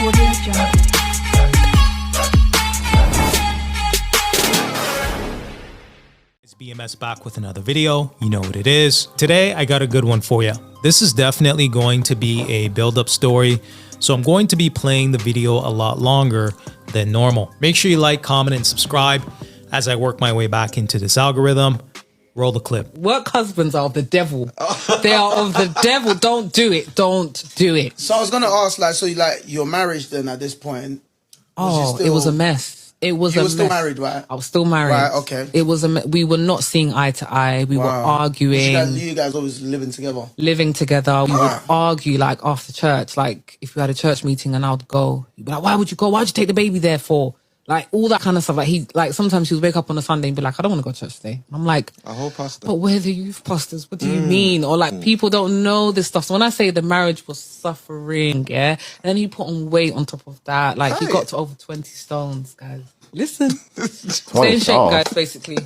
It's BMS back with another video. You know what it is. Today, I got a good one for you. This is definitely going to be a build-up story, so I'm going to be playing the video a lot longer than normal. Make sure you like, comment, and subscribe as I work my way back into this algorithm. Roll the clip. Work husbands are of the devil. They are of the devil. Don't do it. Don't do it. So I was gonna ask, like, so your marriage then at this point? It was a mess. It was a mess. You were still married, right? I was still married. Right, okay. It was we were not seeing eye to eye. We were arguing. You guys always living together? Living together. We would argue, like, after church. Like, if we had a church meeting and I'd go, he'd be like, why would you go? Why'd you take the baby there for? Like, all that kind of stuff. Like, sometimes he would wake up on a Sunday and be like, I don't want to go to church today. I'm like, a whole pastor. But we're the youth pastors. What do you mean? Or like, people don't know this stuff. So when I say the marriage was suffering, yeah, and then he put on weight on top of that. Like, he got to over 20 stones, guys. Listen. Stay in shape, guys, basically.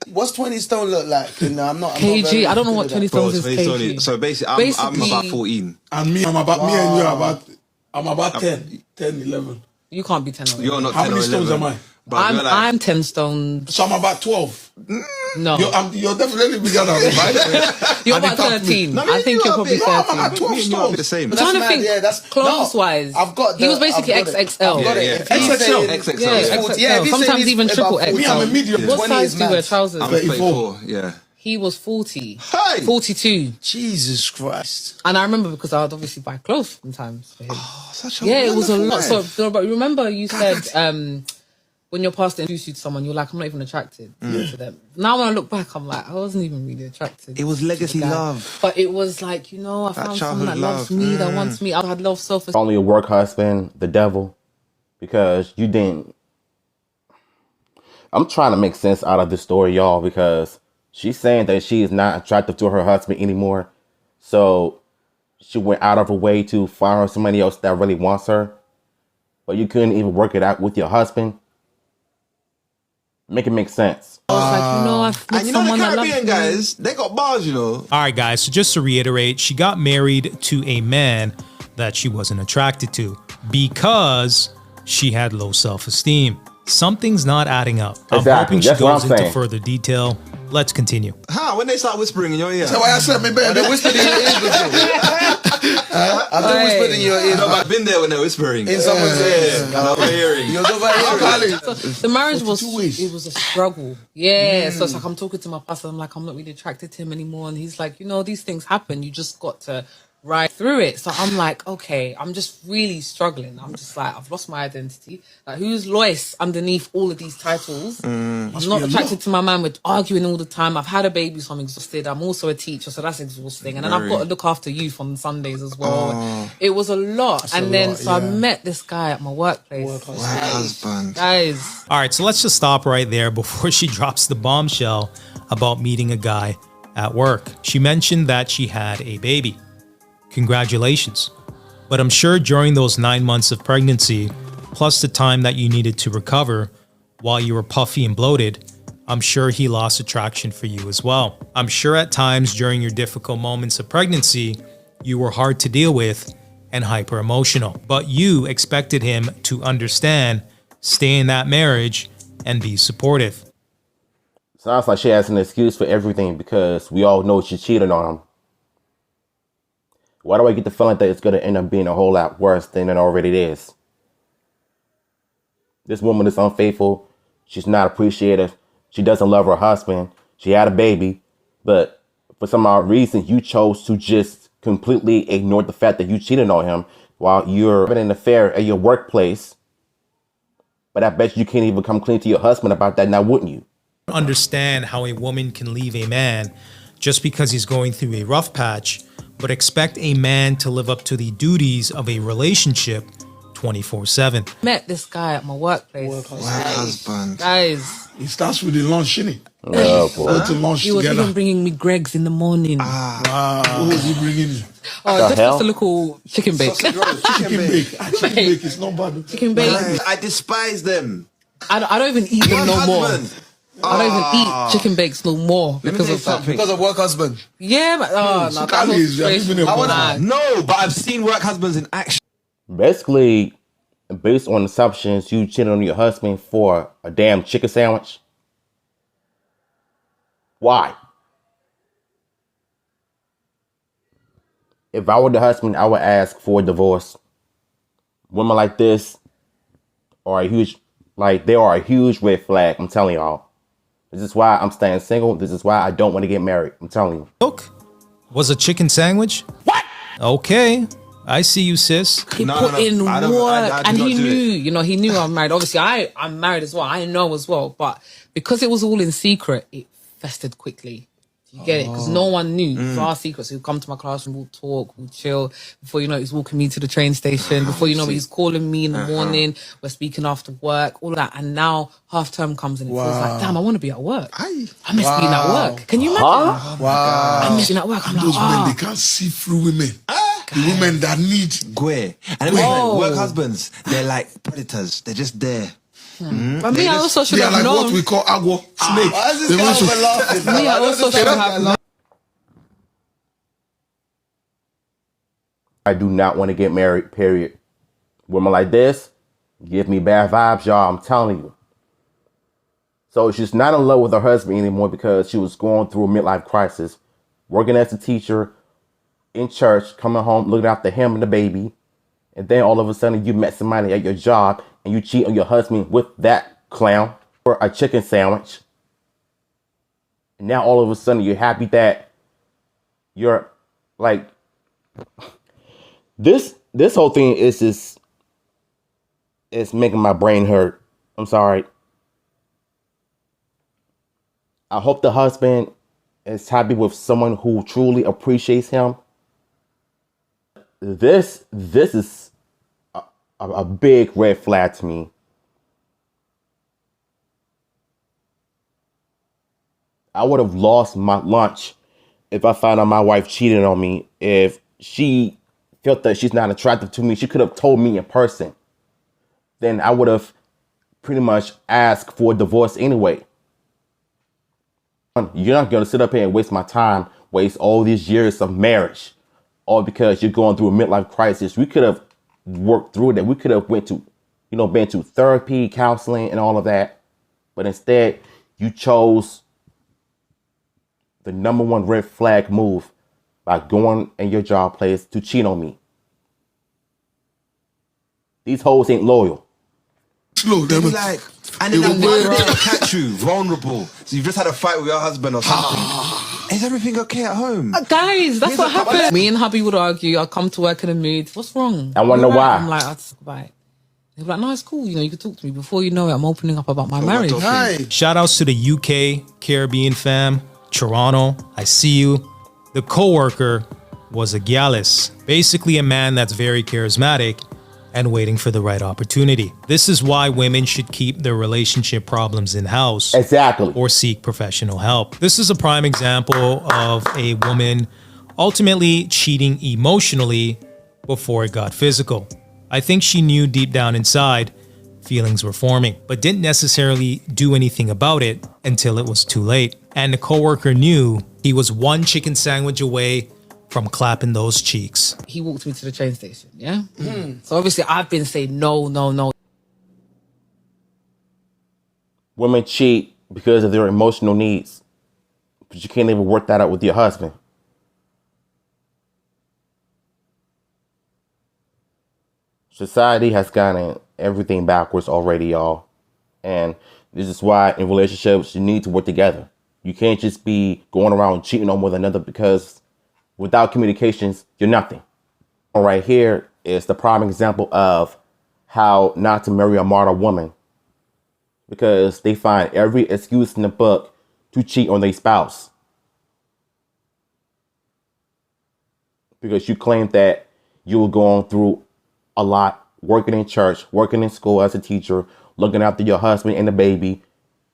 What's 20 stone look like? I'm not kg. I don't know what 20 stones is kg. So basically, I'm about 14. And me, I'm about 10, 11. You can't be 10 or 11. You're not 10 How many or stones 11. am I? I'm 10 stones. So I'm about 12. No. You're definitely bigger than me, right? You're about 13. I think you're probably 13. I'm at 12 stones. The same. I'm trying to think, clothes-wise. He was basically XXL. I've got it. XXL. Yeah, sometimes even triple XL. Me, I'm a medium. What size do you wear trousers? I'm 34, yeah. He was 40. Hey! 42. Jesus Christ. And I remember because I would obviously buy clothes sometimes for him. Oh, such a it was a lot. life. So, but remember you said when your pastor introduced you to someone, you're like, I'm not even attracted to them. Now when I look back, I'm like, I wasn't even really attracted. It was legacy love. But it was like, you know, I found someone that loves me, that wants me. I had low self-esteem. Only a work husband, the devil, because you didn't. I'm trying to make sense out of this story, y'all, because she's saying that she is not attractive to her husband anymore. So she went out of her way to find her somebody else that really wants her. But you couldn't even work it out with your husband. Make it make sense. I was like, you know, I've met someone the that loves Caribbean me. guys, they got bars, you know. All right, guys, so just to reiterate, she got married to a man that she wasn't attracted to because she had low self-esteem. Something's not adding up. I'm hoping she goes into further detail. Let's continue. How? When they start whispering in your ear? That's why I said, me, baby. They whispered in your ear before. I've been whispered in your ear. No, I've been there when they're whispering. In someone's ear. And I'm overhearing. You're overhearing. So the marriage was a struggle. Yeah. So it's like I'm talking to my pastor. I'm like, I'm not really attracted to him anymore. And he's like, you know, these things happen. You just got to ride through it. So I'm like, okay, I'm just really struggling. I'm just like, I've lost my identity. Like, who's Lois underneath all of these titles? I'm not attracted to my man. We're arguing all the time. I've had a baby, so I'm exhausted. I'm also a teacher, so that's exhausting. And then I've got to look after youth on Sundays as well. It was a lot. And then I met this guy at my workplace. Work husband. Guys. All right, so let's just stop right there before she drops the bombshell about meeting a guy at work. She mentioned that she had a baby. Congratulations. But I'm sure during those 9 months of pregnancy, plus the time that you needed to recover while you were puffy and bloated, I'm sure he lost attraction for you as well. I'm sure at times during your difficult moments of pregnancy, you were hard to deal with and hyper emotional, but you expected him to understand, stay in that marriage, and be supportive. Sounds like she has an excuse for everything because we all know she cheated on him. Why do I get the feeling that it's going to end up being a whole lot worse than it already is? This woman is unfaithful. She's not appreciative. She doesn't love her husband. She had a baby. But for some odd reason, you chose to just completely ignore the fact that you cheated on him while you're having an affair at your workplace. But I bet you can't even come clean to your husband about that now, wouldn't you? Understand how a woman can leave a man just because he's going through a rough patch, but expect a man to live up to the duties of a relationship 24/7. Met this guy at my workplace. Work husband. Guys. It starts with the lunch, innit? Oh, boy. Go to lunch He was together. even bringing me Greg's in the morning. Wow. Who was he bringing you? Just a little chicken bake. Chicken bake. Chicken bake is not bad. Chicken bake. I despise them. I don't even eat them no more. I don't even eat chicken bakes no more because of that. Because of work husband. Yeah, but no, Kali is living in that was No, but I've seen work husbands in action. Basically, based on assumptions, you cheated on your husband for a damn chicken sandwich? Why? If I were the husband, I would ask for a divorce. Women like this are they are a huge red flag. I'm telling y'all. This is why I'm staying single. This is why I don't want to get married. I'm telling you. Milk was a chicken sandwich? What? Okay. I see you, sis. He put in work, and he knew, he knew I'm married. Obviously, I'm married as well. I know as well, but because it was all in secret, it festered quickly. You get it? Because no one knew. It was our secret. So he'd come to my classroom, we'll talk, we'll chill. Before you know it, he's walking me to the train station. Before you know it, he's calling me in the morning. We're speaking after work, all that. And now half term comes and it feels like, damn, I want to be at work. I miss being at work. Can you imagine? Wow. I miss being at work. I'm Those like, men, they can't see through women. The women that need. Gwe. And then work husbands, they're like predators. They're just there. But me, I also should They are have like known. what we call agua snake. Why is They this want guy to- laughing? Me, I also should have known. I do not want to get married, period. Women like this give me bad vibes, y'all. I'm telling you. So she's not in love with her husband anymore because she was going through a midlife crisis, working as a teacher in church, coming home, looking after him and the baby. And then all of a sudden you met somebody at your job and you cheat on your husband with that clown for a chicken sandwich. And now all of a sudden you're happy that you're like, this whole thing is just, it's making my brain hurt. I'm sorry. I hope the husband is happy with someone who truly appreciates him. This is a big red flag to me. I would have lost my lunch if I found out my wife cheated on me. If she felt that she's not attractive to me, she could have told me in person. Then I would have pretty much asked for a divorce anyway. You're not going to sit up here and waste my time, waste all these years of marriage, all because you're going through a midlife crisis. We could have worked through that. We could have went to, been to therapy, counseling, and all of that. But instead, you chose the number one red flag move by going in your job place to cheat on me. These hoes ain't loyal. Slow, They them. be like, and then they'll catch you vulnerable. So you've just had a fight with your husband or something. Is everything okay at home? Guys, that's what happened. Me and hubby would argue. I'll come to work in a mood. What's wrong? I wanna know why. I'm like, I'll talk about it. They're like, no, it's cool. You can talk to me. Before you know it, I'm opening up about my marriage. Hi. Shout outs to the UK Caribbean fam, Toronto. I see you. The coworker was a Gallus, basically a man that's very charismatic and waiting for the right opportunity. This is why women should keep their relationship problems in-house. Exactly. Or seek professional help. This is a prime example of a woman ultimately cheating emotionally before it got physical. I think she knew deep down inside feelings were forming, but didn't necessarily do anything about it until it was too late. And the coworker knew he was one chicken sandwich away from clapping those cheeks. He walked me to the train station, yeah? So obviously I've been saying no. Women cheat because of their emotional needs, but you can't even work that out with your husband. Society has gotten everything backwards already, y'all. And this is why in relationships, you need to work together. You can't just be going around cheating on one another because without communications, you're nothing. Right here is the prime example of how not to marry a martyr woman, because they find every excuse in the book to cheat on their spouse. Because you claim that you were going through a lot, working in church, working in school as a teacher, looking after your husband and the baby,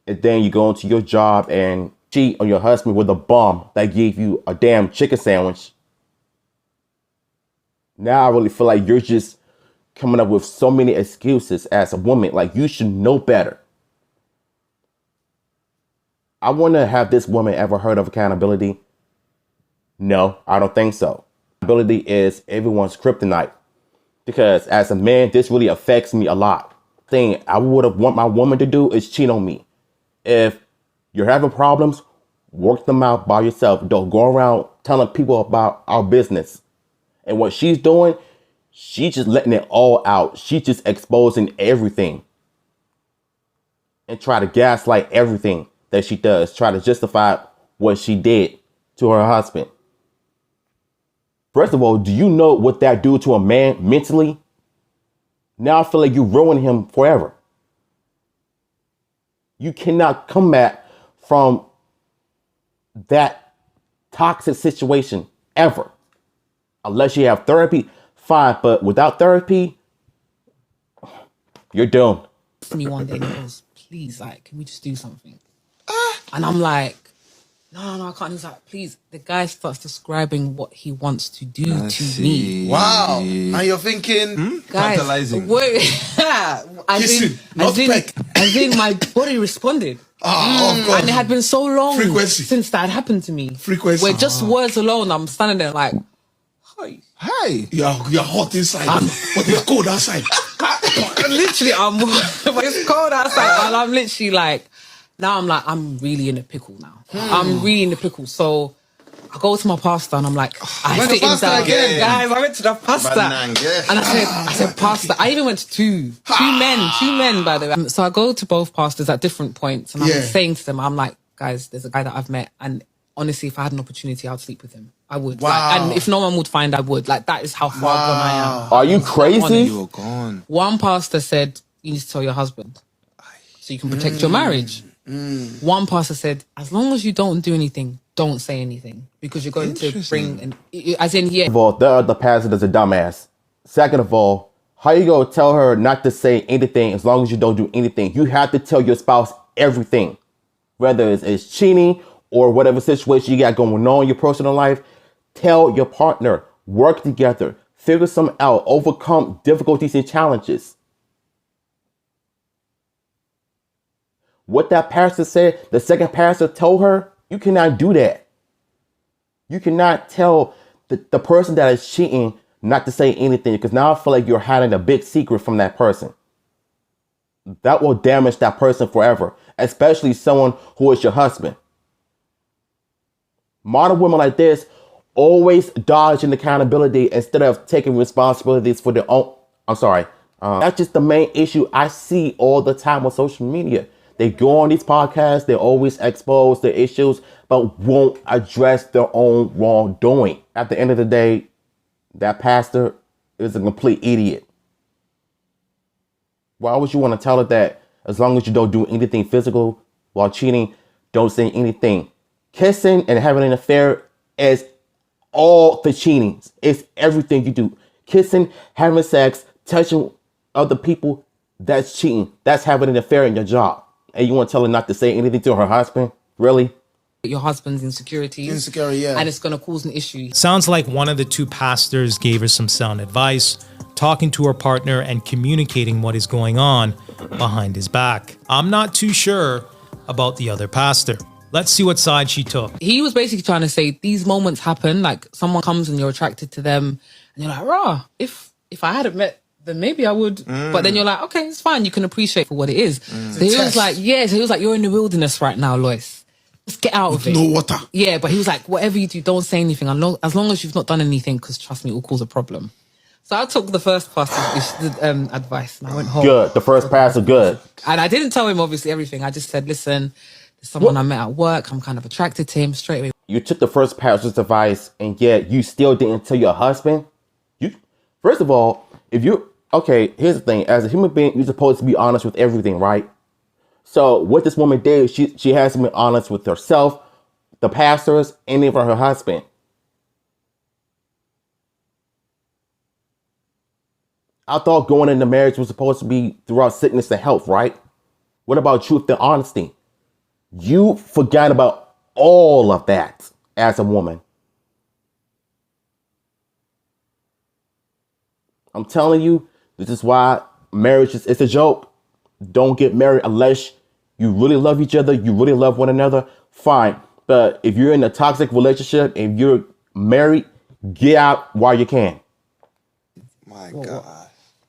and then you go into your job and cheat on your husband with a bum that gave you a damn chicken sandwich. Now I really feel like you're just coming up with so many excuses as a woman. Like, you should know better. I wonder, have this woman ever heard of accountability? No, I don't think so. Accountability is everyone's kryptonite. Because as a man, this really affects me a lot. Thing I would have want my woman to do is cheat on me. If you're having problems, work them out by yourself. Don't go around telling people about our business. And what she's doing, she's just letting it all out. She's just exposing everything. And try to gaslight everything that she does. Try to justify what she did to her husband. First of all, do you know what that do to a man mentally? Now I feel like you ruined him forever. You cannot come back from that toxic situation ever. Unless you have therapy, fine. But without therapy, you're doomed. Me one day and he goes, please, like, can we just do something? And I'm like, no, I can't. He's like, please. The guy starts describing what he wants to do to me. Wow. And you're thinking, Guys, Tantalizing. wait. Kissing, not peck. as in my body responded. of course. And it had been so long Frequency. since that had happened to me. Frequency. Where just words alone, I'm standing there like, hi. Hey. You're hot inside, but it's cold outside. Literally, but it's cold outside, and I'm literally like, now I'm like, I'm really in a pickle now. I'm really in a pickle. So I go to my pastor and I'm like, I Went sit to him pastor down. again? Guys, I went to the pastor. Banang, yeah. And I said, pastor. I even went to two men, by the way. So I go to both pastors at different points, and I'm Yeah. saying to them, I'm like, guys, there's a guy that I've met, and honestly, if I had an opportunity, I'd sleep with him. I would. Wow. Like, and if no one would find, I would. Like, that is how far gone I am. Are you crazy? You're gone. One pastor said, you need to tell your husband so you can protect your marriage. One pastor said, as long as you don't do anything, don't say anything, because you're going to bring as in, yeah. First of all, the other pastor is a dumbass. Second of all, how you gonna tell her not to say anything as long as you don't do anything? You have to tell your spouse everything, whether it's cheating or whatever situation you got going on in your personal life. Tell your partner, work together, figure something out, overcome difficulties and challenges. What that pastor said, the second pastor told her, you cannot do that. You cannot tell the person that is cheating not to say anything, because now I feel like you're hiding a big secret from that person. That will damage that person forever, especially someone who is your husband. Modern women like this always dodging accountability instead of taking responsibilities for their own. That's just the main issue I see all the time on social media. They go on these podcasts, they always expose the issues, but won't address their own wrongdoing. At the end of the day, that pastor is a complete idiot. Why would you want to tell her that as long as you don't do anything physical while cheating, don't say anything? Kissing and having an affair is all the cheatings. It's everything you do. Kissing, having sex, touching other people, that's cheating. That's having an affair in your job. And you want to tell her not to say anything to her husband? Really? Your husband's insecurities. Insecurity, yeah. And it's going to cause an issue. Sounds like one of the two pastors gave her some sound advice, talking to her partner and communicating what is going on behind his back. I'm not too sure about the other pastor. Let's see what side she took. He was basically trying to say these moments happen, like someone comes and you're attracted to them and you're like, rah, if I hadn't met, then maybe I would. But then you're like, okay, it's fine. You can appreciate for what it is. So he was like, you're in the wilderness right now, Lois. Just get out of it. No water. Yeah, but he was like, whatever you do, don't say anything. As long as you've not done anything, because trust me, it will cause a problem. So I took the first pastor's advice and I went home. Good. The first pastor, good. And I didn't tell him, obviously, everything. I just said, listen, there's someone I met at work. I'm kind of attracted to him straight away. You took the first pastor's advice and yet you still didn't tell your husband? First of all, here's the thing. As a human being, you're supposed to be honest with everything, right? So what this woman did, she has to be honest with herself, the pastors, and even her husband. I thought going into marriage was supposed to be throughout sickness and health, right? What about truth and honesty? You forgot about all of that as a woman. I'm telling you, this is why marriage is a joke. Don't get married unless you really love each other, you really love one another, fine. But if you're in a toxic relationship and you're married, get out while you can. My What? God.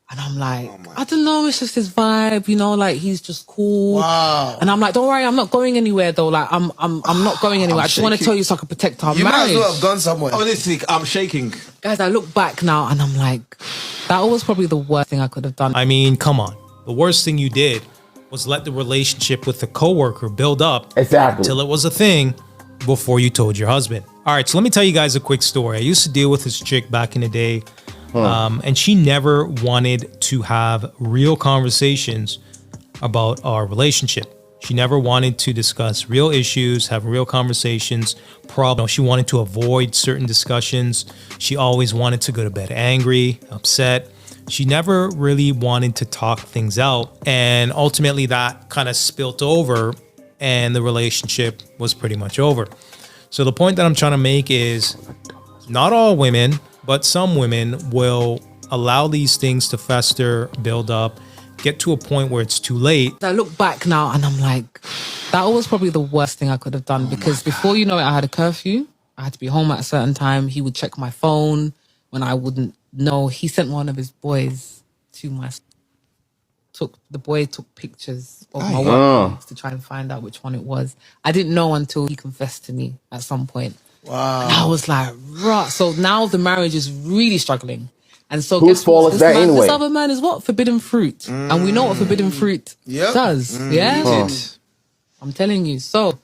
And I'm like, I don't know, it's just his vibe, you know, like he's just cool. Wow. And I'm like, don't worry, I'm not going anywhere though. Like I'm not going anywhere. I just want to shaking. tell you so I can protect our You might marriage. as well have gone somewhere. Honestly, I'm shaking. Guys, I look back now and I'm like, that was probably the worst thing I could have done. I mean, come on. The worst thing you did was let the relationship with the coworker build up Exactly. until it was a thing before you told your husband. All right, so let me tell you guys a quick story. I used to deal with this chick back in the day, and she never wanted to have real conversations about our relationship. She never wanted to discuss real issues, have real conversations, problems. She wanted to avoid certain discussions. She always wanted to go to bed angry, upset. She never really wanted to talk things out. And ultimately that kind of spilt over and the relationship was pretty much over. So the point that I'm trying to make is not all women, but some women will allow these things to fester, build up, get to a point where it's too late. I look back now and I'm like, that was probably the worst thing I could have done because before you know it, I had a curfew. I had to be home at a certain time. He would check my phone when I wouldn't know. He sent one of his boys to my... The boy took pictures of my work to try and find out which one it was. I didn't know until he confessed to me at some point. Wow. And I was like, right. So now the marriage is really struggling. And so Whose guess fault what? is that anyway? This other man is what? Forbidden fruit. And we know what forbidden fruit Yep. does. Yeah? I'm telling you. So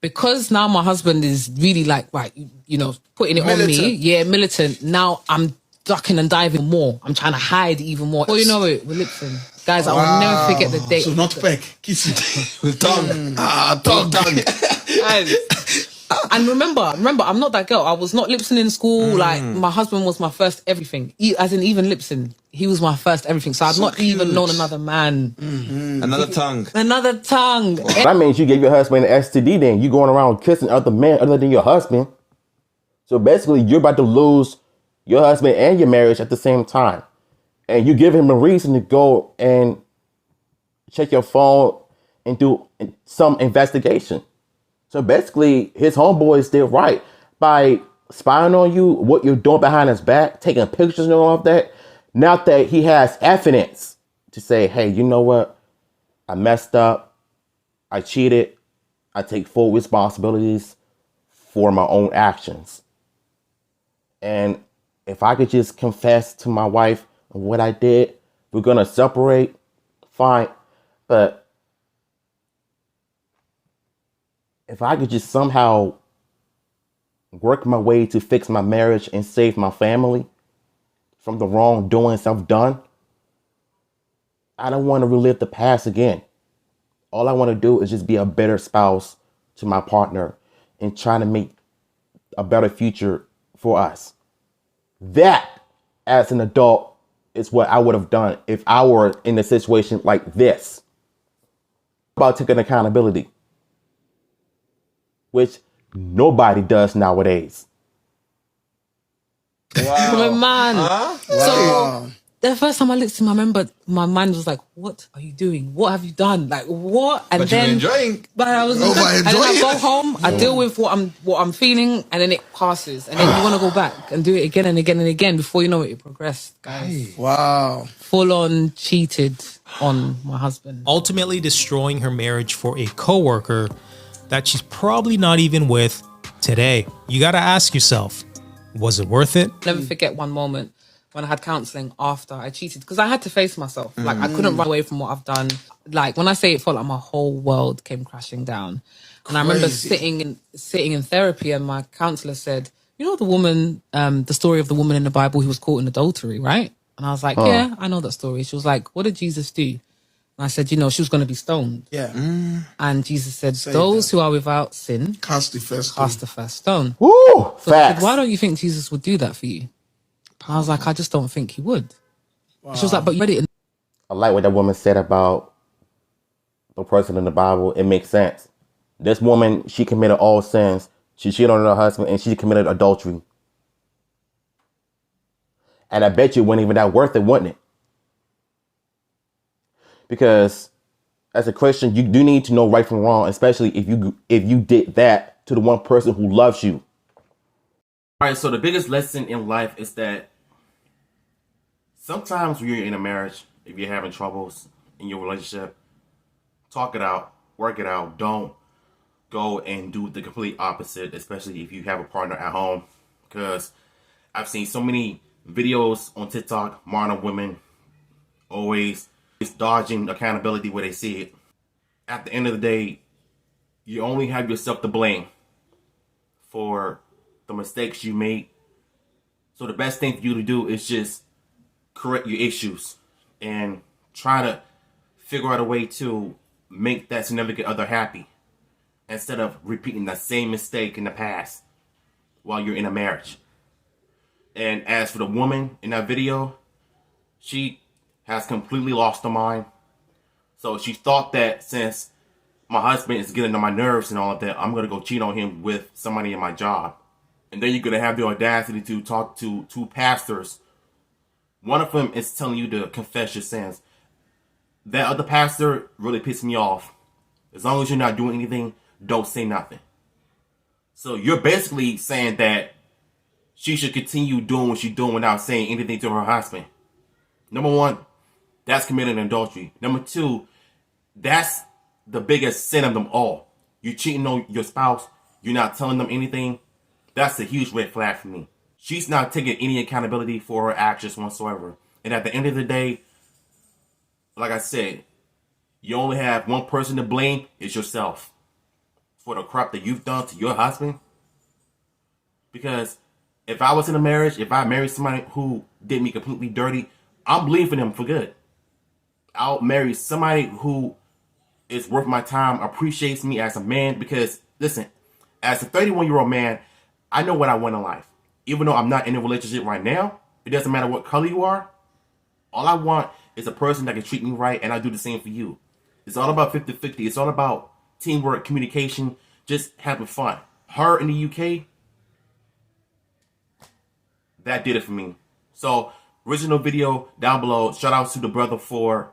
because now my husband is really like, right, you know, putting it on me. Militant. Yeah, militant. Now I'm ducking and diving more. I'm trying to hide even more. Well, you know it, we're lipsing. Guys, I will never forget the day. So not peck, kiss it. With tongue. Tongue. Guys. And remember, I'm not that girl. I was not lipsing in school. Like, my husband was my first everything. As in, even lipsing. He was my first everything. So I've not even known another man. Another tongue. Another tongue. That means you gave your husband an STD then. You going around kissing other men other than your husband. So basically, you're about to lose your husband and your marriage at the same time. And you give him a reason to go and check your phone and do some investigation. So basically, his homeboy is still right by spying on you, what you're doing behind his back, taking pictures and all of that. Now that he has evidence to say, hey, you know what? I messed up. I cheated. I take full responsibilities for my own actions. And if I could just confess to my wife what I did, we're going to separate, fine. But if I could just somehow work my way to fix my marriage and save my family from the wrongdoings I've done, I don't want to relive the past again. All I want to do is just be a better spouse to my partner and trying to make a better future for us. That, as an adult, is what I would have done if I were in a situation like this. About taking accountability, which nobody does nowadays. My man. Wow. So the first time I looked at him, I remember my mind was like, what are you doing? What have you done? Like, what? And But you're then enjoying. But I was Oh, but and then I enjoy go it. home, I deal with what I'm feeling, and then it passes. And then you want to go back and do it again and again and again. Before you know it, it progressed, guys. Wow. Full on cheated on my husband. Ultimately destroying her marriage for a coworker that she's probably not even with today. You got to ask yourself, was it worth it? Never forget one moment when I had counselling after I cheated, because I had to face myself. Like, I couldn't run away from what I've done. Like, when I say it felt like my whole world came crashing down. And I remember sitting in therapy, and my counsellor said, you know the woman, the story of the woman in the Bible who was caught in adultery, right? And I was like, yeah, I know that story. She was like, what did Jesus do? And I said, you know, she was going to be stoned. Yeah. And Jesus said, those who are without sin, Cast the first cast the first stone. Woo! So I said, Facts. why don't you think Jesus would do that for you? And I was like, I just don't think he would. She was like, but you read it in I like what that woman said about the person in the Bible. It makes sense. This woman, she committed all sins. She cheated on her husband and she committed adultery. And I bet you it wasn't even that worth it, wasn't it? Because as a Christian, you do need to know right from wrong, especially if you did that to the one person who loves you. All right, so the biggest lesson in life is that sometimes when you're in a marriage, if you're having troubles in your relationship, talk it out, work it out. Don't go and do the complete opposite, especially if you have a partner at home. Because I've seen so many videos on TikTok, modern women always dodging accountability where they see it. At the end of the day, you only have yourself to blame for the mistakes you made. So the best thing for you to do is just correct your issues and try to figure out a way to make that significant other happy instead of repeating the same mistake in the past while you're in a marriage. And as for the woman in that video, she has completely lost her mind. So she thought that since my husband is getting on my nerves and all of that, I'm going to go cheat on him with somebody in my job. And then you're going to have the audacity to talk to two pastors. One of them is telling you to confess your sins. That other pastor really pissed me off. As long as you're not doing anything, don't say nothing. So you're basically saying that she should continue doing what she's doing without saying anything to her husband. Number one, that's committing adultery. Number two, that's the biggest sin of them all. You're cheating on your spouse. You're not telling them anything. That's a huge red flag for me. She's not taking any accountability for her actions whatsoever. And at the end of the day, like I said, you only have one person to blame. It's yourself for the crap that you've done to your husband. Because if I was in a marriage, if I married somebody who did me completely dirty, I'm leaving them for good. I'll marry somebody who is worth my time, appreciates me as a man. Because listen, as a 31-year-old man, I know what I want in life. Even though I'm not in a relationship right now, it doesn't matter what color you are. All I want is a person that can treat me right, and I do the same for you. It's all about 50-50. It's all about teamwork, communication, just having fun. Her in the UK, that did it for me. So, original video down below. Shout out to the brother for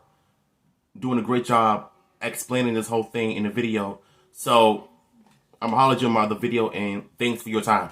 doing a great job explaining this whole thing in the video. So, I'm gonna holler at you in my other video, and thanks for your time.